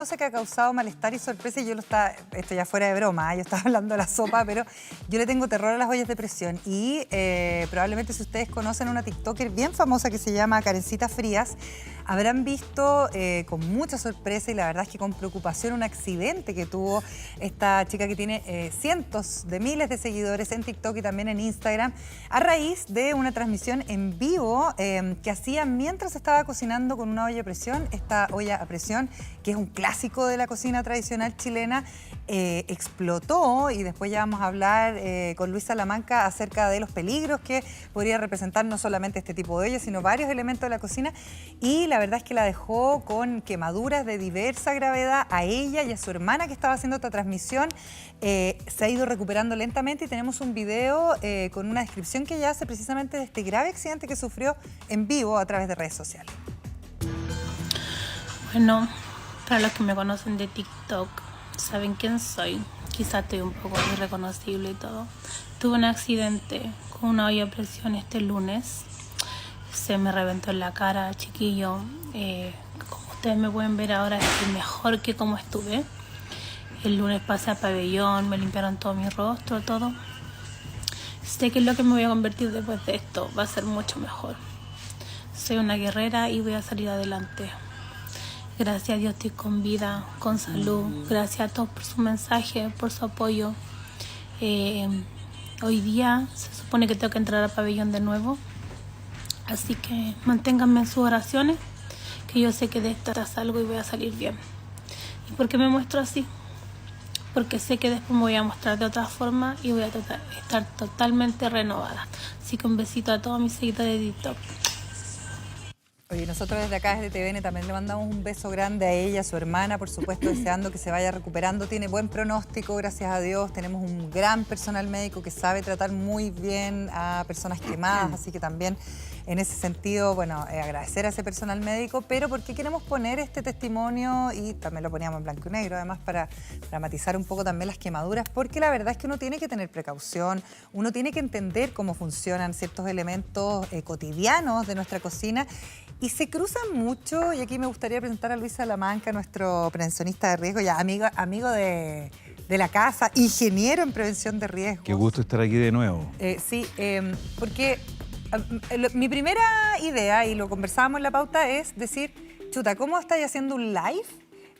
Cosa que ha causado malestar y sorpresa, y yo esto ya fuera de broma, yo estaba hablando de la sopa, pero yo le tengo terror a las ollas de presión y probablemente si ustedes conocen a una TikToker bien famosa que se llama Karencita Frías, habrán visto con mucha sorpresa y la verdad es que con preocupación un accidente que tuvo esta chica que tiene cientos de miles de seguidores en TikTok y también en Instagram a raíz de una transmisión en vivo que hacía mientras estaba cocinando con una olla a presión, esta olla a presión que es un clásico de la cocina tradicional chilena, explotó y después ya vamos a hablar con Luis Salamanca acerca de los peligros que podría representar no solamente este tipo de olla, sino varios elementos de la cocina y la verdad es que la dejó con quemaduras de diversa gravedad a ella y a su hermana que estaba haciendo esta transmisión. Se ha ido recuperando lentamente y tenemos un video con una descripción que ella hace precisamente de este grave accidente que sufrió en vivo a través de redes sociales. Bueno, para los que me conocen de TikTok, saben quién soy. Quizás estoy un poco irreconocible y todo. Tuve un accidente con una olla a presión este lunes. Se me reventó en la cara, chiquillo. Como ustedes me pueden ver ahora, estoy mejor que como estuve. El lunes pasé al pabellón, me limpiaron todo mi rostro, todo. Sé que es lo que me voy a convertir después de esto. Va a ser mucho mejor. Soy una guerrera y voy a salir adelante. Gracias a Dios estoy con vida, con salud. Gracias a todos por su mensaje, por su apoyo. Hoy día se supone que tengo que entrar al pabellón de nuevo. Así que manténganme en sus oraciones, que yo sé que de esta salgo y voy a salir bien. ¿Y por qué me muestro así? Porque sé que después me voy a mostrar de otra forma y voy a estar totalmente renovada. Así que un besito a todos mis seguidores de TikTok. Oye, nosotros desde acá, desde TVN, también le mandamos un beso grande a ella, a su hermana, por supuesto, deseando que se vaya recuperando. Tiene buen pronóstico, gracias a Dios. Tenemos un gran personal médico que sabe tratar muy bien a personas quemadas, así que también en ese sentido, bueno, agradecer a ese personal médico, pero ¿por qué queremos poner este testimonio? Y también lo poníamos en blanco y negro, además para matizar un poco también las quemaduras, porque la verdad es que uno tiene que tener precaución, uno tiene que entender cómo funcionan ciertos elementos cotidianos de nuestra cocina. Y se cruzan mucho, y aquí me gustaría presentar a Luis Salamanca, nuestro prevencionista de riesgo, ya amigo de la casa, ingeniero en prevención de riesgos. Qué gusto estar aquí de nuevo. Sí, porque mi primera idea, y lo conversábamos en la pauta, es decir, chuta, ¿cómo estás haciendo un live?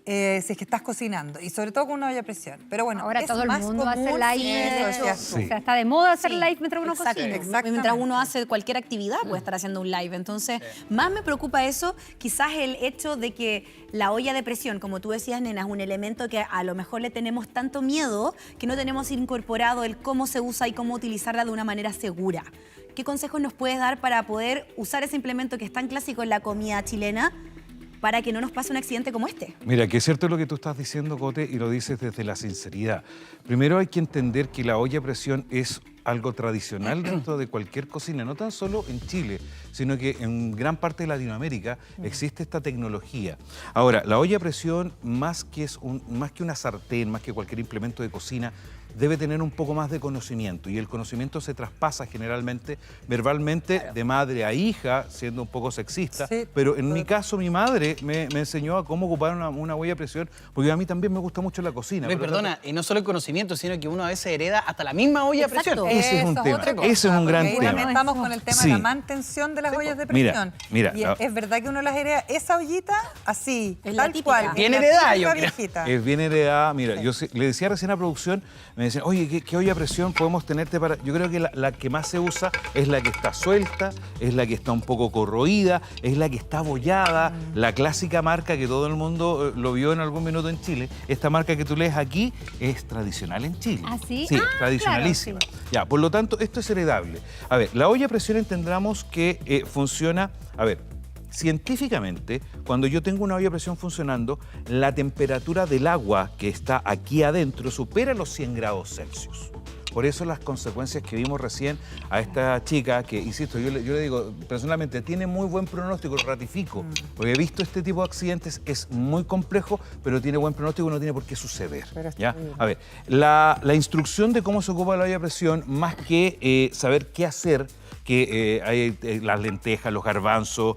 Si es que estás cocinando, y sobre todo con una olla a presión. Pero bueno, ahora todo el mundo hace live. Sí. O sea, está de moda hacer live mientras uno cocina. Exactamente. Mientras uno hace cualquier actividad puede estar haciendo un live. Entonces, más me preocupa eso, quizás el hecho de que la olla de presión, como tú decías, nena, es un elemento que a lo mejor le tenemos tanto miedo que no tenemos incorporado el cómo se usa y cómo utilizarla de una manera segura. ¿Qué consejos nos puedes dar para poder usar ese implemento que es tan clásico en la comida chilena para que no nos pase un accidente como este? Mira, que es cierto lo que tú estás diciendo, Cote, y lo dices desde la sinceridad. Primero hay que entender que la olla a presión es algo tradicional dentro de cualquier cocina, no tan solo en Chile, sino que en gran parte de Latinoamérica existe esta tecnología. Ahora, la olla a presión, más que una sartén, más que cualquier implemento de cocina, debe tener un poco más de conocimiento, y el conocimiento se traspasa generalmente verbalmente de madre a hija, siendo un poco sexista, sí, pero en mi caso mi madre me enseñó a cómo ocupar una olla a presión, porque a mí también me gusta mucho la cocina. Perdona, y no solo el conocimiento, sino que uno a veces hereda hasta la misma olla a presión. Ese es un tema, ese es un gran tema. Ahí estamos con el tema de la mantención de las ollas de presión. Mira, y es verdad que uno las hereda, esa ollita así, es tal la cual. Bien heredada, yo creo. Es bien heredada. Mira, yo le decía recién a producción, me decían, oye, ¿qué olla a presión podemos tenerte para...? Yo creo que la que más se usa es la que está suelta, es la que está un poco corroída, es la que está abollada, la clásica marca que todo el mundo lo vio en algún minuto en Chile. Esta marca que tú lees aquí es tradicional en Chile. ¿Ah, sí? Sí, tradicionalísima. Claro, sí. Ya, por lo tanto, esto es heredable. A ver, la olla a presión entendamos que funciona... A ver, científicamente, cuando yo tengo una olla a presión funcionando, la temperatura del agua que está aquí adentro supera los 100 grados Celsius. Por eso las consecuencias que vimos recién a esta chica, que, insisto, yo le digo, personalmente, tiene muy buen pronóstico, lo ratifico, porque he visto este tipo de accidentes, es muy complejo, pero tiene buen pronóstico y no tiene por qué suceder. ¿Ya? A ver, la instrucción de cómo se ocupa la olla a presión, más que saber qué hacer, que hay las lentejas, los garbanzos,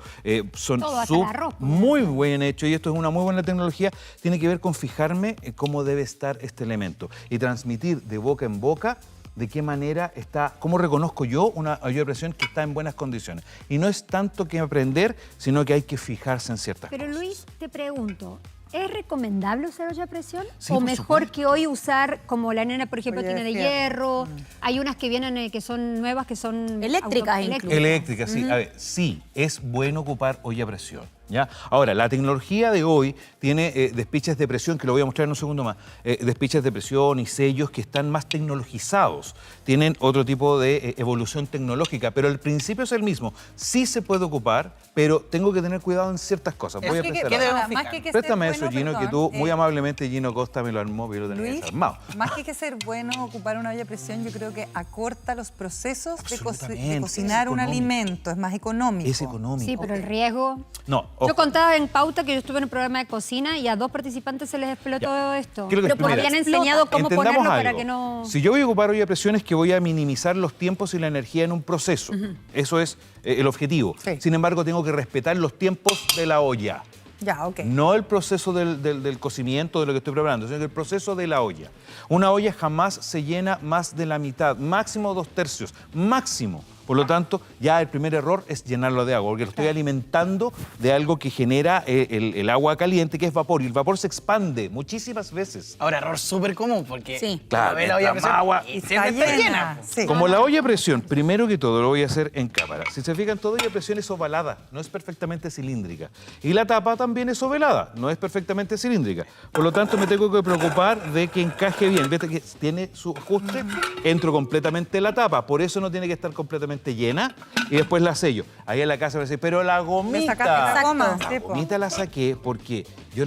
son Todo, hasta el arroz, pues. muy bien hechos y esto es una muy buena tecnología. Tiene que ver con fijarme en cómo debe estar este elemento y transmitir de boca en boca de qué manera está, cómo reconozco yo una olla de presión que está en buenas condiciones. Y no es tanto que aprender, sino que hay que fijarse en ciertas Pero cosas. Luis, te pregunto, ¿es recomendable usar olla a presión? Sí, ¿O por mejor supuesto. que hoy usar, como la nena, por ejemplo, Olla de tiene de fierro. hierro? Hay unas que vienen, que son nuevas, que son... Eléctricas incluso. Eléctrica, sí. A ver, sí, es bueno ocupar olla a presión. ¿Ya? Ahora, la tecnología de hoy tiene despiches de presión, que lo voy a mostrar en un segundo más, despiches de presión y sellos que están más tecnologizados, tienen otro tipo de evolución tecnológica, pero el principio es el mismo. Sí se puede ocupar, pero tengo que tener cuidado en ciertas cosas. Voy a ¿Qué empezar debemos ahora. fijar? Más que ser Préstame bueno, eso, Gino, que perdón, tú muy amablemente, Gino Costa, me lo armó, pero yo lo tenía Luis, desarmado. más que ser bueno ocupar una olla de presión, yo creo que acorta los procesos de Absolutamente, cocinar es un económico. alimento, es más económico. Es económico. Sí, pero el riesgo... No, Yo ojo. contaba en pauta que yo estuve en un programa de cocina y a 2 participantes se les explotó todo esto. ¿Qué es lo que Pero porque explica? habían enseñado cómo Entendamos ponerlo para algo. que no... Si yo voy a ocupar olla de presión es que voy a minimizar los tiempos y la energía en un proceso. Eso es el objetivo. Sí. Sin embargo, tengo que respetar los tiempos de la olla. Ya, ok. No el proceso del cocimiento de lo que estoy preparando, sino que el proceso de la olla. Una olla jamás se llena más de la mitad, máximo 2/3, máximo. Por lo tanto, ya el primer error es llenarlo de agua, porque lo estoy alimentando de algo que genera el agua caliente, que es vapor, y el vapor se expande muchísimas veces. Ahora, error súper común porque Sí. Claro, a ver la olla de mientras presión más agua- y Está siempre está llena. llena. Sí. Como la olla a presión, primero que todo lo voy a hacer en cámara. Si se fijan, toda olla a presión es ovalada, no es perfectamente cilíndrica. Y la tapa también es ovalada, no es perfectamente cilíndrica. Por lo tanto, me tengo que preocupar de que encaje bien. ¿Ves que tiene su ajuste? Entro completamente la tapa, por eso no tiene que estar completamente llena. Y después la sello. Ahí en la casa me dice, pero la gomita. Me sacaste la goma. La Sí, po. gomita la saqué porque yo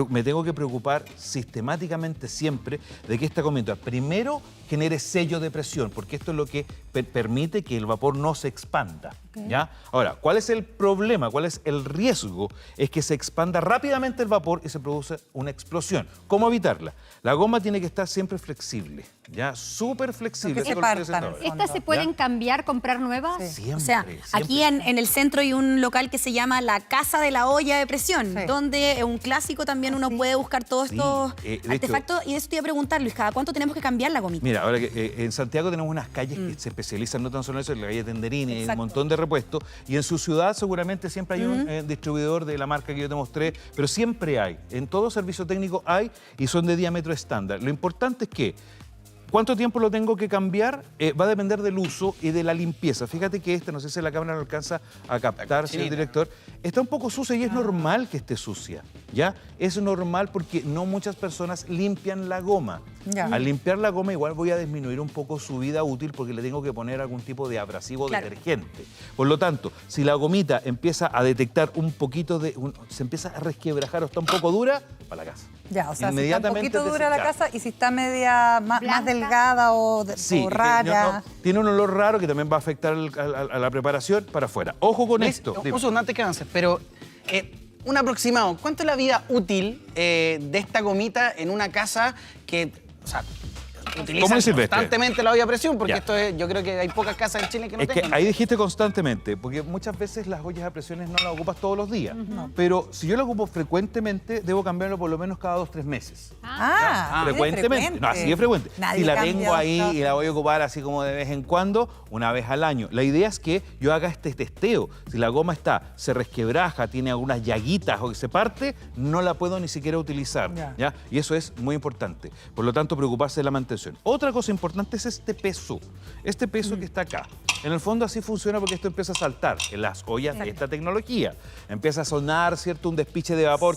me tengo que preocupar sistemáticamente siempre de que esta gomita primero genere sello de presión, porque esto es lo que permite que el vapor no se expanda. ¿Ya? Ahora, ¿cuál es el problema? ¿Cuál es el riesgo? Es que se expanda rápidamente el vapor y se produce una explosión. ¿Cómo evitarla? La goma tiene que estar siempre flexible, ¿ya? Súper flexible. No que Eso se es lo que estoy partan. haciendo ahora. ¿Estas se pueden cambiar, comprar nuevas? Siempre, O sea, siempre. aquí en el centro hay un local que se llama La Casa de la Olla de Presión, Sí. donde es un clásico también uno puede buscar todos Sí, estos de hecho- artefactos. Y de eso te iba a preguntar, Luis, ¿cada cuánto tenemos que cambiar la gomita? Mira, ahora que en Santiago tenemos unas calles que se especializan no tan solo en eso, en la calle Tenderini, hay un Exacto. montón de repuestos. Y en su ciudad seguramente siempre hay un distribuidor de la marca que yo te mostré, pero siempre hay. En todo servicio técnico hay y son de diámetro estándar. Lo importante es que ¿cuánto tiempo lo tengo que cambiar? Va a depender del uso y de la limpieza. Fíjate que no sé si la cámara lo alcanza a captar, señor director, está un poco sucia y es normal que esté sucia, ¿ya? Es normal porque no muchas personas limpian la goma. Ya. Al limpiar la goma igual voy a disminuir un poco su vida útil porque le tengo que poner algún tipo de abrasivo Claro. detergente. Por lo tanto, si la gomita empieza a detectar un poquito se empieza a resquebrajar o está un poco dura, para la casa. Ya, o sea, si está un Inmediatamente poquito dura la desechar. casa y si está media más Blanca. delgada o Sí, o que rara. tiene un olor raro que también va a afectar a la preparación para afuera. Ojo con Luis, esto. un dime. segundo antes que avances, pero un aproximado, ¿cuánto es la vida útil de esta gomita en una casa que, o sea, utilizan ¿Cómo es, Silvestre? constantemente la olla a presión? Porque Ya. esto es, yo creo que hay pocas casas en Chile que no Es que tengan. ahí dijiste constantemente, porque muchas veces las ollas a presiones no las ocupas todos los días. Pero si yo la ocupo frecuentemente, debo cambiarlo por lo menos cada 2 o 3 meses. Ah, así de Frecuentemente. No, así de frecuente. Nadie Si la cambia tengo ahí otra- y la voy a ocupar así como de vez en cuando, una vez al año. La idea es que yo haga este testeo. Si la goma se resquebraja, tiene algunas llaguitas o que se parte, no la puedo ni siquiera utilizar. ¿Ya? Y eso es muy importante. Por lo tanto, preocuparse de la mantención. Otra cosa importante es este peso. Este peso que está acá. En el fondo así funciona porque esto empieza a saltar en las ollas de esta tecnología. Empieza a sonar, ¿cierto? Un despiche de vapor.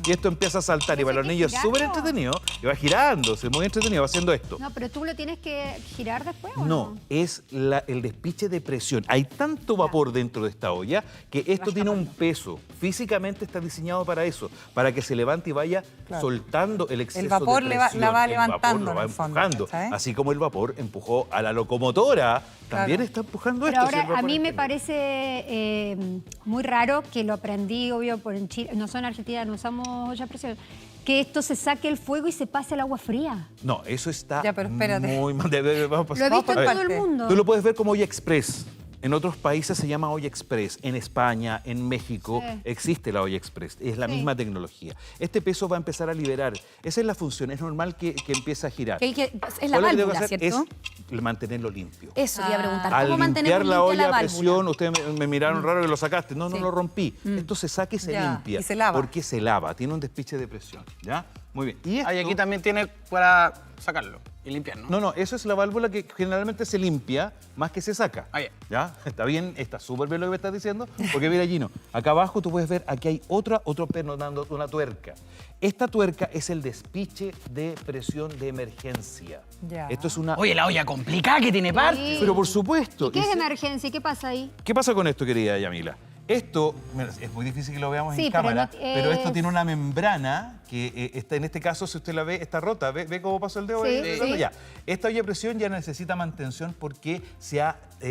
Y esto empieza a saltar. Y para los niños es súper entretenido. Y va girándose, muy entretenido, va haciendo esto. No, pero tú lo tienes que girar después, ¿o No, es el despiche de presión. Hay tanto vapor dentro de esta olla que esto tiene un peso. Físicamente está diseñado para eso, para que se levante y vaya soltando el exceso vapor de le va- presión. la va El vapor levantando, lo va en el fondo, empujando. ¿sabes? Así como el vapor empujó a la locomotora, también Claro. está empujando Pero esto. si el ahora, a vapor mí me empuja. parece muy raro, que lo aprendí, obvio, por en Chile, nosotros en Argentina no usamos olla a presión, que esto se saque el fuego y se pase al agua fría. No, eso está Ya, pero espérate. muy mal. Vamos a pasar. Lo he visto A en ver, todo el mundo. Tú lo puedes ver como olla express. En otros países se llama olla express. En España, en México, Sí. existe la olla express. Es la Sí. misma tecnología. Este peso va a empezar a liberar. Esa es la función. Es normal que empiece a girar. Es la Ahora lo que tengo que válvula, hacer ¿cierto? es mantenerlo limpio. Eso te iba a preguntar. Al ¿Cómo mantener limpiar la limpia olla la a válvula? presión, ustedes me miraron raro que lo sacaste. No, no Sí. lo rompí. Esto se saca y se Ya, limpia. y se lava. Porque se lava. Tiene un despiche de presión. ¿Ya? Muy bien. Y Ah, y esto- aquí también tiene para sacarlo y limpiar, ¿no? No, eso es la válvula que generalmente se limpia más que se saca. Ah, ya. ¿Ya? Está bien, está súper bien lo que me estás diciendo. Porque mira, Gino, acá abajo tú puedes ver, aquí hay otro perno dando una tuerca. Esta tuerca es el despiche de presión de emergencia. Ya. Esto es una... Oye, la olla complicada que tiene parte. Pero por supuesto. ¿Qué y es si- emergencia? ¿Y qué pasa ahí? ¿Qué pasa con esto, querida Yamila? Esto, mira, es muy difícil que lo veamos Sí, en pero cámara, no- pero esto es- tiene una membrana que está, en este caso, si usted la ve, está rota. ¿Ve cómo pasó el dedo? Sí, Rota sí. ya. Esta olla de presión ya necesita mantención porque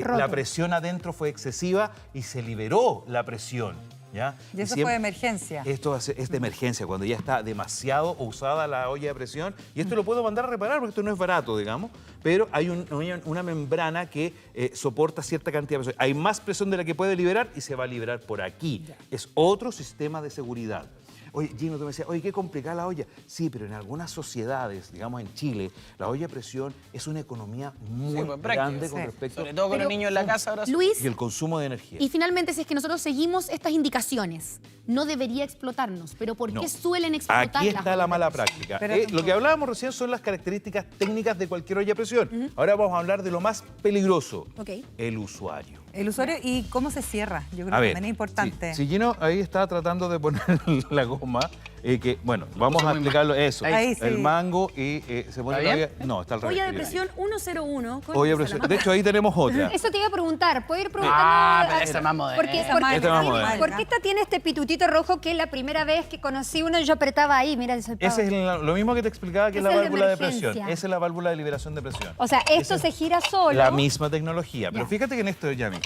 Roto. la presión adentro fue excesiva y se liberó la presión. ¿Ya? Y eso siempre- fue de emergencia. Esto es de emergencia, cuando ya está demasiado usada la olla de presión. Y esto lo puedo mandar a reparar porque esto no es barato, digamos. Pero hay una membrana que soporta cierta cantidad de presión. Hay más presión de la que puede liberar y se va a liberar por aquí. Es otro sistema de seguridad. Oye, Gino, tú me decías, oye, qué complicada la olla. Sí, pero en algunas sociedades, digamos en Chile, la olla de presión es una economía muy pues, práctico. grande con Sí. respecto Sobre todo con Pero- los niños en la casa ahora. Luis, y el consumo de energía. y finalmente, si es que nosotros seguimos estas indicaciones, no debería explotarnos. Pero ¿por No. qué suelen explotar Aquí las está la ollas mala de presión? práctica. Pero Lo tampoco- que hablábamos recién son las características técnicas de cualquier olla de presión. Ahora vamos a hablar de lo más peligroso, Ok. el usuario. El usuario y cómo se cierra. Yo creo A que ver, también es importante. Si Gino ahí está tratando de poner la goma, que bueno, vamos a explicarlo eso. Ahí sí. El mango y se pone ¿Está la bien? olla. No, está al revés. Olla de querida. presión 101. con Olla de esa presión. la De hecho, ahí tenemos otra. Eso te iba a preguntar. ¿Puedo ir preguntando? Ah, pero esa es más moderna. Porque, Esa porque- más- Esta es más moderna. ¿Por qué esta tiene este pitutito rojo que es la primera vez que conocí uno y yo apretaba ahí? Mira, el soltado. Ese es lo mismo que te explicaba que es la Ese es de válvula de presión. emergencia. Esa es la válvula de liberación de presión. O sea, esto Esa se es gira solo. La misma tecnología. Pero Ya. fíjate que en esto, Yami,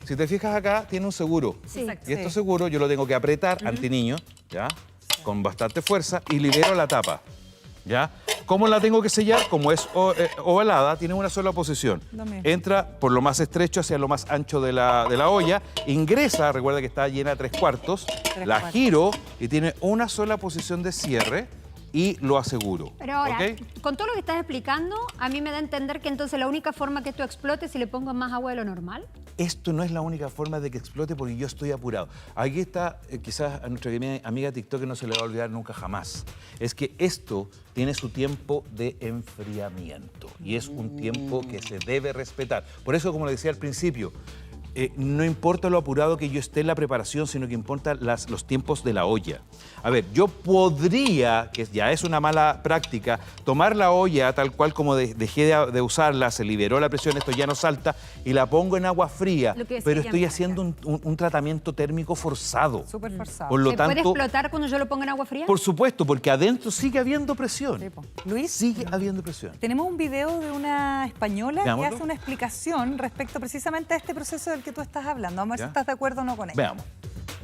si te fijas acá, tiene un seguro. Sí. Exacto. Y esto Sí. seguro yo lo tengo que apretar anti-niño, ¿ya? Con bastante fuerza y libero la tapa, ¿ya? ¿Cómo la tengo que sellar? Como es ovalada, tiene una sola posición. Lo mismo. Entra por lo más estrecho hacia lo más ancho de la olla, ingresa, recuerda que está llena a 3/4, la cuartos. giro y tiene una sola posición de cierre y lo aseguro. Pero ahora, ¿ok? con todo lo que estás explicando, a mí me da a entender que entonces la única forma que esto explote es si le pongo más agua de lo normal. Esto no es la única forma de que explote porque yo estoy apurado. Aquí está, quizás a nuestra amiga TikTok no se le va a olvidar nunca jamás. Es que esto tiene su tiempo de enfriamiento y es un tiempo que se debe respetar. Por eso, como le decía al principio, no importa lo apurado que yo esté en la preparación, sino que importan los tiempos de la olla. A ver, yo podría, que ya es una mala práctica, tomar la olla tal cual como dejé de usarla, se liberó la presión, esto ya no salta, y la pongo en agua fría, Lo que decía pero estoy Yamila. haciendo un tratamiento térmico forzado. Súper forzado. Por lo ¿Se puede tanto, explotar cuando yo lo pongo en agua fría? por supuesto, porque adentro sigue habiendo presión. Sí, po. Luis, Sigue habiendo presión. tenemos un video de una española que Veámoslo. hace una explicación respecto precisamente a este proceso del que tú estás hablando. Vamos a ver Ya. si estás de acuerdo o no con él. Veamos.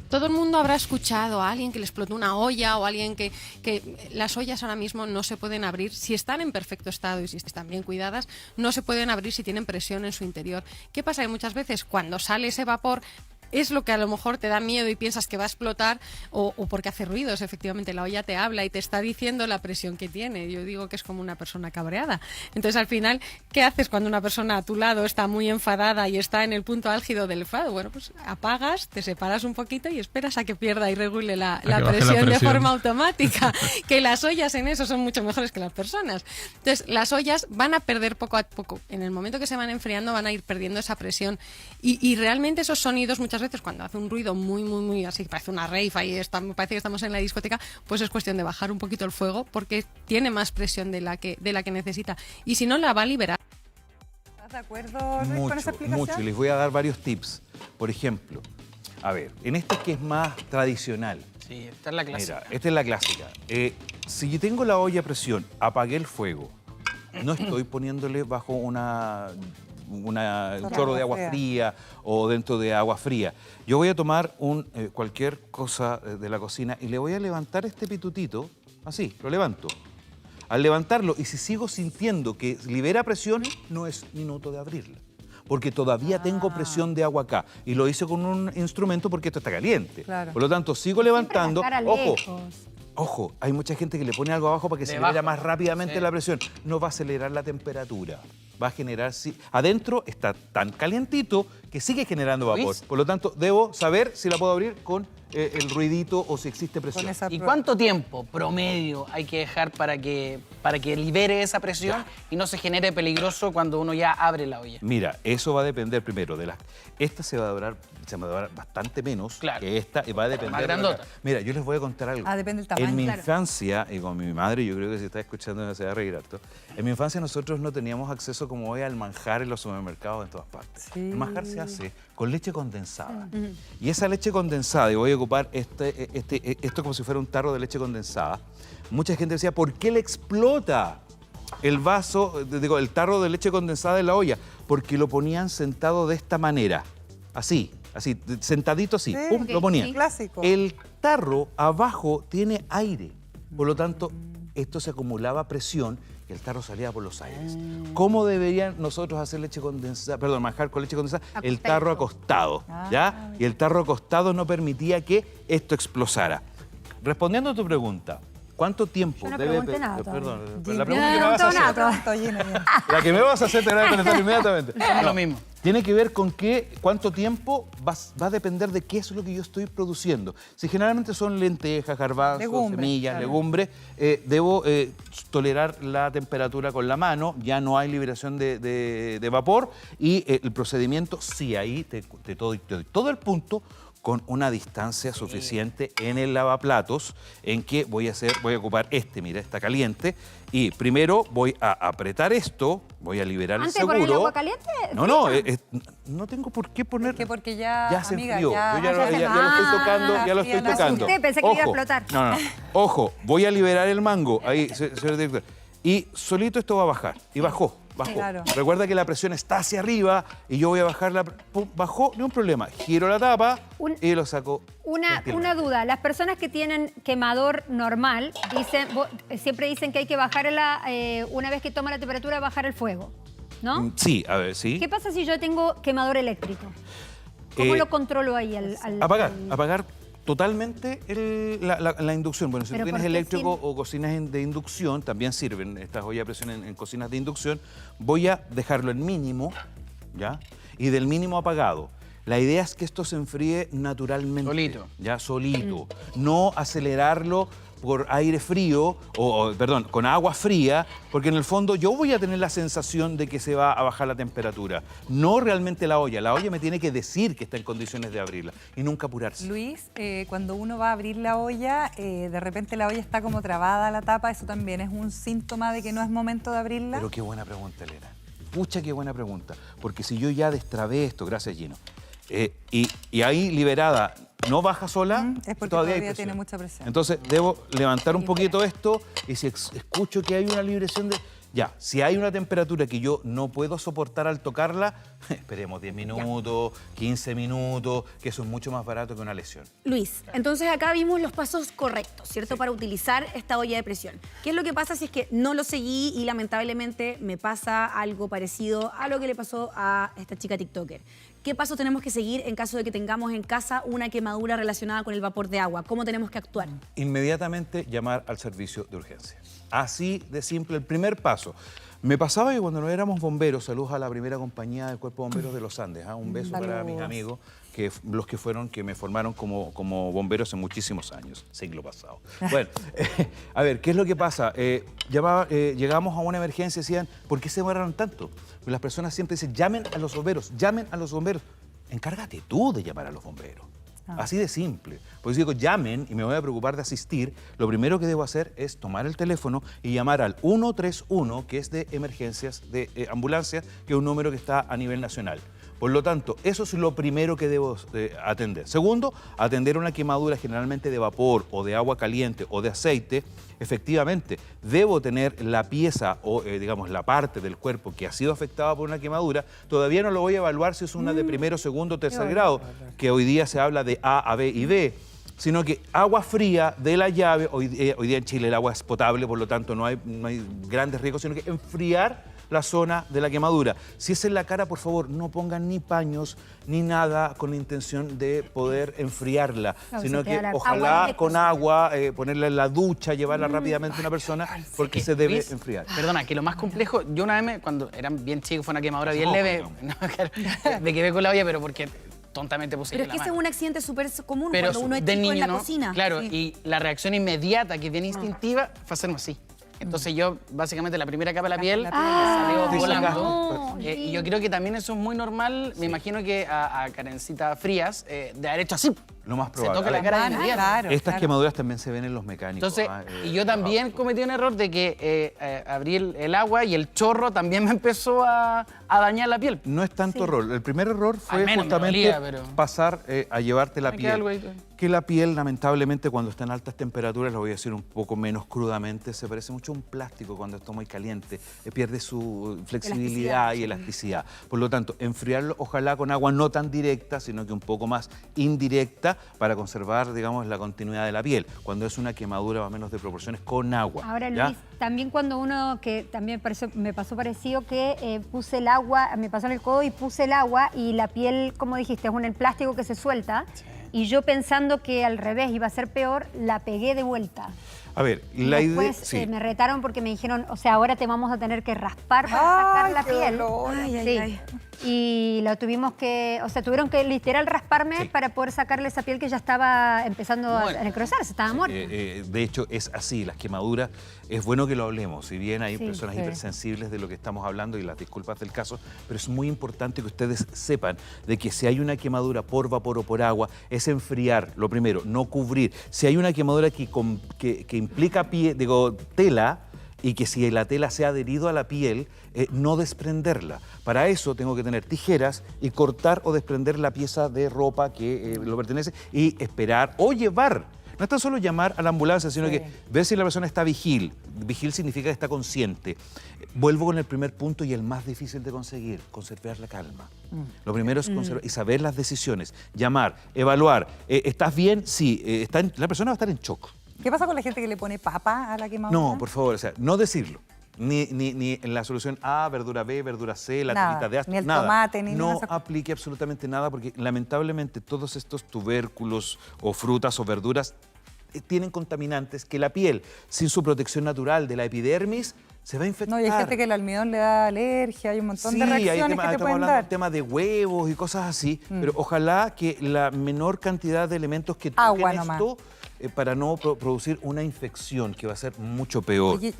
Todo el mundo habrá escuchado a alguien que le explotó una olla o a alguien que las ollas ahora mismo no se pueden abrir si están en perfecto estado y si están bien cuidadas, no se pueden abrir si tienen presión en su interior. ¿Qué pasa? Que muchas veces cuando sale ese vapor es lo que a lo mejor te da miedo y piensas que va a explotar o porque hace ruidos. Efectivamente, la olla te habla y te está diciendo la presión que tiene. Yo digo que es como una persona cabreada. Entonces, al final, ¿qué haces cuando una persona a tu lado está muy enfadada y está en el punto álgido del enfado? Bueno, pues apagas, te separas un poquito y esperas a que pierda y regule la que baje la presión de presión. forma automática. Que las ollas en eso son mucho mejores que las personas. Entonces, las ollas van a perder poco a poco. En el momento que se van enfriando van a ir perdiendo esa presión. Y realmente esos sonidos muchas veces cuando hace un ruido muy así, parece una rave y parece que estamos en la discoteca, pues es cuestión de bajar un poquito el fuego porque tiene más presión de la que necesita. Y si no, la va a liberar. ¿Estás de acuerdo, Luis, con esa explicación? Mucho. Y les voy a dar varios tips. Por ejemplo, a ver, en este que es más tradicional. Sí, esta es la clásica. Mira, esta es la clásica. Si yo tengo la olla a presión, apagué el fuego, no estoy poniéndole bajo un chorro de agua agua fría o dentro de agua fría. Yo voy a tomar cualquier cosa de la cocina y le voy a levantar este pitutito, así, lo levanto. Al levantarlo, y si sigo sintiendo que libera presión, no es minuto de abrirla. Porque todavía tengo presión de agua acá. Y lo hice con un instrumento porque esto está caliente. Claro. Por lo tanto, sigo levantando. Siempre la cara Ojo, lejos. ojo, hay mucha gente que le pone algo abajo para que se Debajo, libera más rápidamente sí. la presión. No va a acelerar la temperatura. Va a generar... Adentro está tan calientito que sigue generando vapor. ¿Luis? Por lo tanto, debo saber si la puedo abrir con el ruidito o si existe presión. Con esa ¿Y prueba. cuánto tiempo promedio hay que dejar para que libere esa presión y no se genere peligroso cuando uno ya abre la olla? Mira, eso va a depender primero de las... Esta se va a durar bastante menos Claro. que esta y va a depender... Más de grandota. la- Mira, yo les voy a contar algo. Depende del tamaño. En mi Claro. infancia, y con mi madre, yo creo que si está escuchando se va a reír harto. En mi infancia nosotros no teníamos acceso como hoy al manjar en los supermercados en todas partes. Sí. El manjar se hace con leche condensada. Y esa leche condensada, y voy a ocupar esto como si fuera un tarro de leche condensada, mucha gente decía, ¿por qué le explota el vaso, el tarro de leche condensada en la olla? Porque lo ponían sentado de esta manera, así, sentadito así, Sí, pum, lo ponían. sí. Clásico. El tarro abajo tiene aire, por lo tanto, esto se acumulaba presión y el tarro salía por los aires. ¿Cómo deberían nosotros hacer manjar con leche condensada? El tarro acostado, ¿ya? Y el tarro acostado no permitía que esto explosara. Respondiendo a tu pregunta, ¿cuánto tiempo Yo no debe... pregunté nada todavía. Perdón, Gina, la pregunta que me vas a hacer... Pronto, Gina, bien. La que me vas a hacer te la voy a contestar inmediatamente. Somos lo mismo. Tiene que ver con cuánto tiempo va a depender de qué es lo que yo estoy produciendo. Si generalmente son lentejas, garbanzos, Legumbres, semillas, claro. legumbres, debo tolerar la temperatura con la mano, ya no hay liberación de vapor y el procedimiento, sí, ahí te doy todo el punto con una distancia suficiente en el lavaplatos, en que voy a ocupar mira, está caliente, y primero voy a apretar esto, voy a liberar ¿Antes el de seguro. poner el agua caliente? No tengo por qué poner... Porque ya, se amiga, enfrió. ya... Yo ya lo se estoy va. tocando, ya lo Fría estoy la tocando. asusté, pensé que me iba a Ojo, explotar. No. Ojo, voy a liberar el mango, ahí, señor director. Y solito esto va a bajar. Y bajó. Claro. Recuerda que la presión está hacia arriba y yo voy a bajar bajó, ni un problema. Giro la tapa y lo saco. Una duda, las personas que tienen quemador normal siempre dicen que hay que bajar una vez que toma la temperatura, bajar el fuego, ¿no? Sí, a ver, sí. ¿Qué pasa si yo tengo quemador eléctrico? ¿Cómo lo controlo ahí? Apagar totalmente la inducción. Bueno, si Pero tú tienes ¿por qué eléctrico sin- o cocinas de inducción, también sirven estas ollas de presión en cocinas de inducción. Voy a dejarlo en mínimo, ¿ya? Y del mínimo apagado. La idea es que esto se enfríe naturalmente. Solito. Ya, solito. No acelerarlo por aire frío, perdón, con agua fría, porque en el fondo yo voy a tener la sensación de que se va a bajar la temperatura. No realmente la olla. La olla me tiene que decir que está en condiciones de abrirla y nunca apurarse. Luis, cuando uno va a abrir la olla, de repente la olla está como trabada la tapa, ¿eso también es un síntoma de que no es momento de abrirla? Pero qué buena pregunta, Elena. Pucha, qué buena pregunta. Porque si yo ya destrabé esto, gracias, Gino, y ahí liberada no baja sola, Es porque todavía hay todavía presión. tiene mucha presión. Entonces debo levantar un poquito esto y si escucho que hay una liberación de... Ya, si hay una temperatura que yo no puedo soportar al tocarla, esperemos 10 minutos, 15 minutos, que eso es mucho más barato que una lesión. Luis, entonces acá vimos los pasos correctos, ¿cierto? Para utilizar esta olla de presión. ¿Qué es lo que pasa si es que no lo seguí y lamentablemente me pasa algo parecido a lo que le pasó a esta chica TikToker? ¿Qué pasos tenemos que seguir en caso de que tengamos en casa una quemadura relacionada con el vapor de agua? ¿Cómo tenemos que actuar? Inmediatamente llamar al servicio de urgencia. Así de simple, el primer paso. Me pasaba que cuando no éramos bomberos, saludos a la primera compañía del Cuerpo de Bomberos de los Andes, un beso para mis amigos, los que me formaron como bomberos hace muchísimos años, siglo pasado. Bueno, a ver, ¿qué es lo que pasa? Llegamos a una emergencia y decían, ¿por qué se demoraron tanto? Pues las personas siempre dicen, llamen a los bomberos, llamen a los bomberos. Encárgate tú de llamar a los bomberos. Así de simple. Pues digo, llamen y me voy a preocupar de asistir. Lo primero que debo hacer es tomar el teléfono y llamar al 131, que es de emergencias, de ambulancias, que es un número que está a nivel nacional. Por lo tanto, eso es lo primero que debo atender. Segundo, atender una quemadura generalmente de vapor o de agua caliente o de aceite. Efectivamente, debo tener la pieza o, digamos, la parte del cuerpo que ha sido afectada por una quemadura. Todavía no lo voy a evaluar si es una de primero, segundo o tercer grado, que hoy día se habla de A, B y D, sino que agua fría de la llave, hoy día en Chile el agua es potable, por lo tanto no hay grandes riesgos, sino que enfriar la zona de la quemadura. Si es en la cara, por favor, no pongan ni paños ni nada con la intención de poder enfriarla, No, sino se te que da la- ojalá Agua con agua, ponerla en la ducha, llevarla rápidamente a una persona, porque se debe ¿Ves? enfriar. Perdona, que lo más complejo, yo una vez, cuando eran bien chicos, fue una quemadura bien No, leve, no. no, claro, me quedé con la olla, pero porque tontamente puse Pero es la que ese es mano. un accidente súper común Pero cuando uno es de chico niño, en la ¿no? cocina. Claro, Sí. y la reacción inmediata, que es bien instintiva, fue hacerme así. Entonces yo, básicamente, la primera capa de la piel salió Te volando. sacaste. Y yo creo que también eso es muy normal. Me imagino que a Karencita Frías, de haber hecho así, Lo más se probable. toca la cara de inmediato. Claro, Estas claro. quemaduras también se ven en los mecánicos. Entonces, y yo también cometí un error de que abrí el agua y el chorro también me empezó a dañar la piel. No es tanto error. El primer error fue Al menos me justamente dolía, pero- pasar a llevarte la Me queda algo piel. ahí. Que la piel, lamentablemente, cuando está en altas temperaturas, lo voy a decir un poco menos crudamente, se parece mucho a un plástico cuando está muy caliente. Pierde su flexibilidad y elasticidad. Por lo tanto, enfriarlo, ojalá con agua no tan directa, sino que un poco más indirecta para conservar, digamos, la continuidad de la piel. Cuando es una quemadura más o menos de proporciones con agua. Ahora, ¿ya? Luis, también cuando uno, que también me pasó parecido, que puse el agua, me pasó en el codo y puse el agua y la piel, como dijiste, es el plástico que se suelta. Y yo pensando que al revés iba a ser peor, la pegué de vuelta. A ver, Y la idea... después sí. me retaron porque me dijeron, o sea, ahora te vamos a tener que raspar para sacar Ay, la qué piel. dolor. Ay, ay, Sí. ay. Y lo tuvimos que, o sea, tuvieron que literal rasparme Sí. para poder sacarle esa piel que ya estaba empezando Muerta. a necrosarse, estaba muerta. De hecho, es así, las quemaduras, es bueno que lo hablemos, si bien hay Sí, personas sí. hipersensibles de lo que estamos hablando y las disculpas del caso, pero es muy importante que ustedes sepan de que si hay una quemadura por vapor o por agua, es enfriar, lo primero, no cubrir. Si hay una quemadura que implica tela, y que si la tela se ha adherido a la piel, no desprenderla. Para eso tengo que tener tijeras y cortar o desprender la pieza de ropa que lo pertenece y esperar o llevar. No es tan solo llamar a la ambulancia, sino que ver si la persona está vigil. Vigil significa que está consciente. Vuelvo con el primer punto y el más difícil de conseguir, conservar la calma. Lo primero es conservar y saber las decisiones, llamar, evaluar. ¿Estás bien? Sí. La persona va a estar en shock. ¿Qué pasa con la gente que le pone papa a la quemadura? No, por favor, o sea, no decirlo. Ni en la solución A, verdura B, verdura C, la Nada, tirita de ácido, ni el nada. tomate, ni nada de No esas cosas. aplique absolutamente nada porque lamentablemente todos estos tubérculos o frutas o verduras tienen contaminantes que la piel, sin su protección natural de la epidermis, se va a infectar. No, y hay gente que el almidón le da alergia, hay un montón de reacciones que te estamos pueden hablando dar. de temas de huevos y cosas así, pero ojalá que la menor cantidad de elementos que toquen Agua nomás. esto para no producir una infección que va a ser mucho peor. Oye.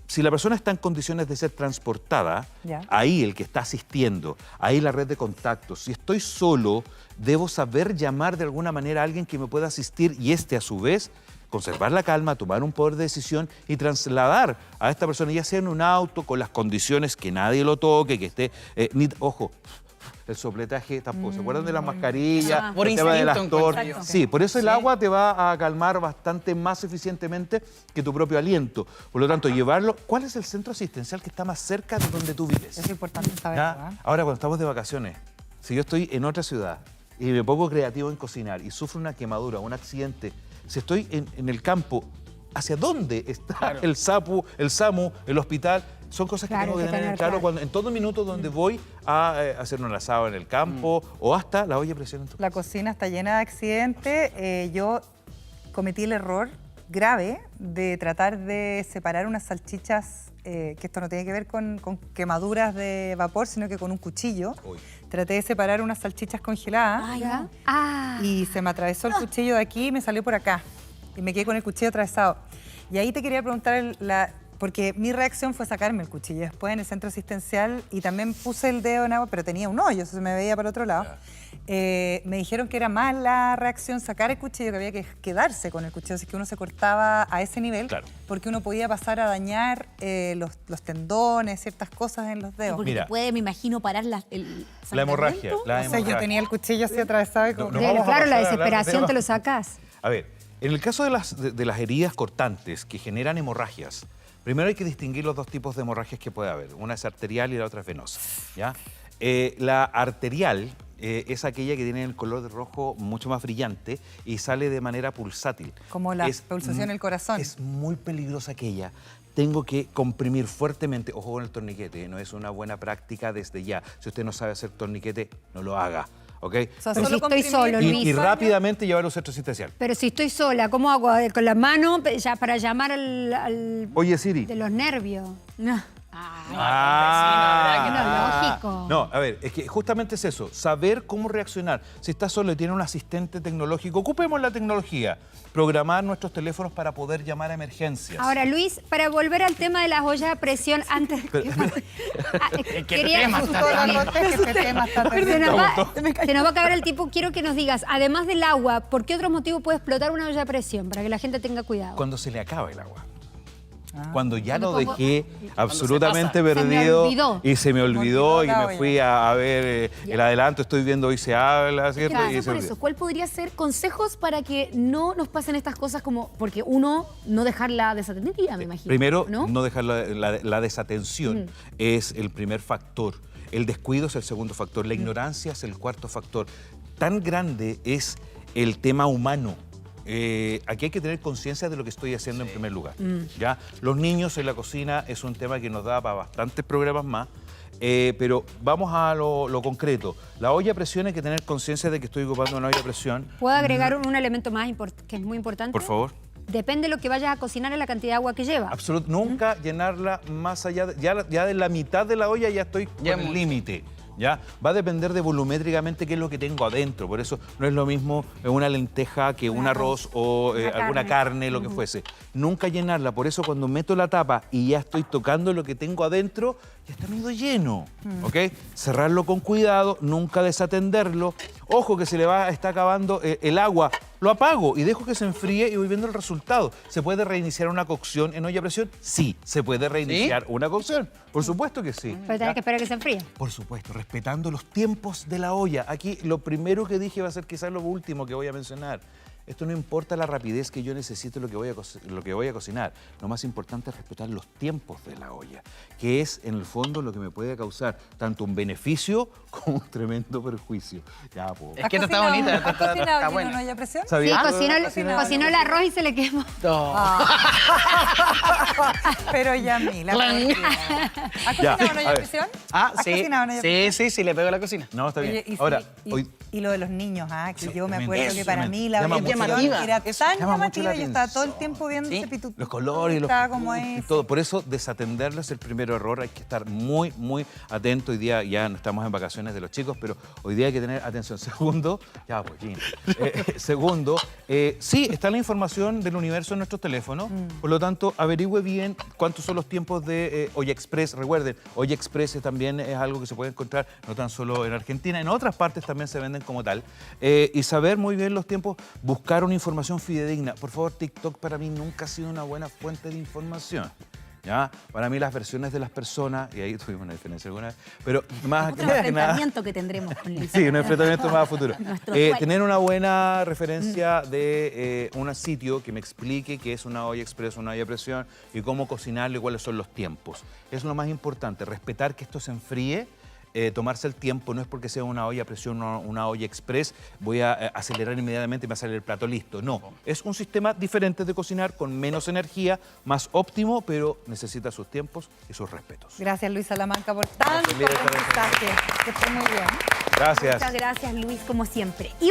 Si la persona está en condiciones de ser transportada, Ya. ahí el que está asistiendo, ahí la red de contactos. Si estoy solo, debo saber llamar de alguna manera a alguien que me pueda asistir y a su vez conservar la calma, tomar un poder de decisión y trasladar a esta persona, ya sea en un auto, con las condiciones que nadie lo toque, que esté... ojo, el sopletaje tampoco. ¿Se acuerdan de las mascarillas? Por el tema de las instinto, encuentro tortas? yo. Sí, por eso el agua te va a calmar bastante más eficientemente que tu propio aliento. Por lo tanto, llevarlo... ¿Cuál es el centro asistencial que está más cerca de donde tú vives? Es importante saber. ¿Ya? Ahora, cuando estamos de vacaciones, si yo estoy en otra ciudad y me pongo creativo en cocinar y sufro una quemadura, un accidente, si estoy en el campo, ¿hacia dónde está el SAMU, el hospital? Son cosas que Claro, tengo que hay que tener tener claro claro. cuando, en todo minuto donde voy a hacer un asado en el campo o hasta la olla de presión en tu La casa. cocina está llena de accidentes. Yo cometí el error grave de tratar de separar unas salchichas, que esto no tiene que ver con quemaduras de vapor, sino que con un cuchillo. Uy. Traté de separar unas salchichas congeladas Ah, ya. Ah, y se me atravesó el cuchillo de aquí y me salió por acá. Y me quedé con el cuchillo atravesado. Y ahí te quería preguntar, porque mi reacción fue sacarme el cuchillo. Después en el centro asistencial, y también puse el dedo en agua, pero tenía un hoyo, eso se me veía para otro lado. Me dijeron que era más la reacción sacar el cuchillo, que había que quedarse con el cuchillo, así que uno se cortaba a ese nivel, porque uno podía pasar a dañar los tendones, ciertas cosas en los dedos. Porque te puede, me imagino, parar la hemorragia. O sea, yo tenía el cuchillo así atravesado y como... Claro, la desesperación te lo sacas. A ver, en el caso de las heridas cortantes que generan hemorragias, primero hay que distinguir los dos tipos de hemorragias que puede haber. Una es arterial y la otra es venosa, ¿ya? La arterial es aquella que tiene el color de rojo mucho más brillante y sale de manera pulsátil. Como la pulsación del corazón. Es muy peligrosa aquella. Tengo que comprimir fuertemente. Ojo con el torniquete, no es una buena práctica desde ya. Si usted no sabe hacer torniquete, no lo haga. ¿Ok? O sea, Pero si estoy solo, Luis. Y rápidamente llevar un centro asistencial. Pero si estoy sola, ¿cómo hago? Con la mano ya para llamar al Oye, Siri. de los nervios. No. Lógico. No, a ver, es que justamente es eso, saber cómo reaccionar. Si está solo y tiene un asistente tecnológico, ocupemos la tecnología, programar nuestros teléfonos para poder llamar a emergencias. Ahora, Luis, para volver al tema de las ollas a presión, antes... quería... Se nos va a acabar el tiempo. Quiero que nos digas, además del agua, ¿por qué otro motivo puede explotar una olla a presión? Para que la gente tenga cuidado. Cuando se le acaba el agua. Cuando ya lo dejé absolutamente perdido y se me olvidó y me fui a ver el adelanto, estoy viendo Hoy se habla, ¿cierto? Claro, Y por eso, ¿cuál podría ser consejos para que no nos pasen estas cosas como, porque uno, no dejarla desatendida, me imagino? Primero, ¿no? no dejar la desatención es el primer factor. El descuido es el segundo factor. La ignorancia es el cuarto factor. Tan grande es el tema humano. Aquí hay que tener conciencia de lo que estoy haciendo en primer lugar. ¿Ya? Los niños en la cocina es un tema que nos da para bastantes programas más, pero vamos a lo concreto. La olla a presión hay que tener conciencia de que estoy ocupando una olla a presión. ¿Puedo agregar un elemento más que es muy importante? Por favor. Depende de lo que vayas a cocinar en la cantidad de agua que lleva. Nunca llenarla más allá de... Ya de la mitad de la olla ya estoy con el límite. ¿Ya? Va a depender de volumétricamente qué es lo que tengo adentro. Por eso no es lo mismo una lenteja que un arroz o alguna carne, lo que fuese. Nunca llenarla. Por eso cuando meto la tapa y ya estoy tocando lo que tengo adentro, ya está medio lleno. ¿Ok? Cerrarlo con cuidado, nunca desatenderlo. Ojo que se le está acabando el agua. Lo apago y dejo que se enfríe y voy viendo el resultado. ¿Se puede reiniciar una cocción en olla a presión? Sí, se puede reiniciar una cocción. Por supuesto que sí. Pero tenés que esperar a que se enfríe. Por supuesto, respetando los tiempos de la olla. Aquí lo primero que dije va a ser quizás lo último que voy a mencionar. Esto no importa la rapidez que yo necesite lo que voy a cocinar. Lo más importante es respetar los tiempos de la olla, que es en el fondo lo que me puede causar tanto un beneficio como un tremendo perjuicio. Ya, pues. Es que esta está bonita, ¿Has cocinado está en buena. una olla a presión? Sí, cocinó el arroz y se le quemó. Pero Yamila. ¿Has cocinado en olla a presión? ¿Has sí. cocinado en olla a presión? Sí, le pego a la cocina. No, está bien. Oye, Ahora, y lo de los niños, que Sí, yo me tremendo. acuerdo que para mí la Llama olla a mucho la presión atención. era Eso tan llama mucho la llamativa. Yo estaba todo el atención. tiempo viendo Sí. ese pitú. los colores, Estaba como y eso. todo. Por eso desatenderlo es el primer error. Hay que estar muy, muy atento. Hoy día ya no estamos en vacaciones de los chicos, pero hoy día hay que tener atención. Segundo, ya pues, Gina. Segundo, sí, está la información del universo en nuestros teléfonos. Por lo tanto, averigüe bien cuántos son los tiempos de olla express. Recuerden, olla express también es algo que se puede encontrar no tan solo en Argentina, en otras partes también se venden como tal. Y saber muy bien los tiempos, buscar una información fidedigna. Por favor, TikTok para mí nunca ha sido una buena fuente de información. ¿Ya? Para mí las versiones de las personas, y ahí tuvimos una diferencia alguna vez, pero más Otro que nada... enfrentamiento que tendremos con el Sí, un enfrentamiento más a futuro. Nuestro actual. Tener una buena referencia de un sitio que me explique qué es una olla express, una olla a presión y cómo cocinarlo y cuáles son los tiempos. Es lo más importante, respetar que esto se enfríe. Tomarse el tiempo, no es porque sea una olla a presión o una olla express, voy a acelerar inmediatamente y me va a salir el plato listo. No, es un sistema diferente de cocinar, con menos energía, más óptimo, pero necesita sus tiempos y sus respetos. Gracias, Luis Salamanca, por tanto Feliz de estar aprendizaje. Que esté muy bien. Gracias. Muchas gracias, Luis, como siempre. Y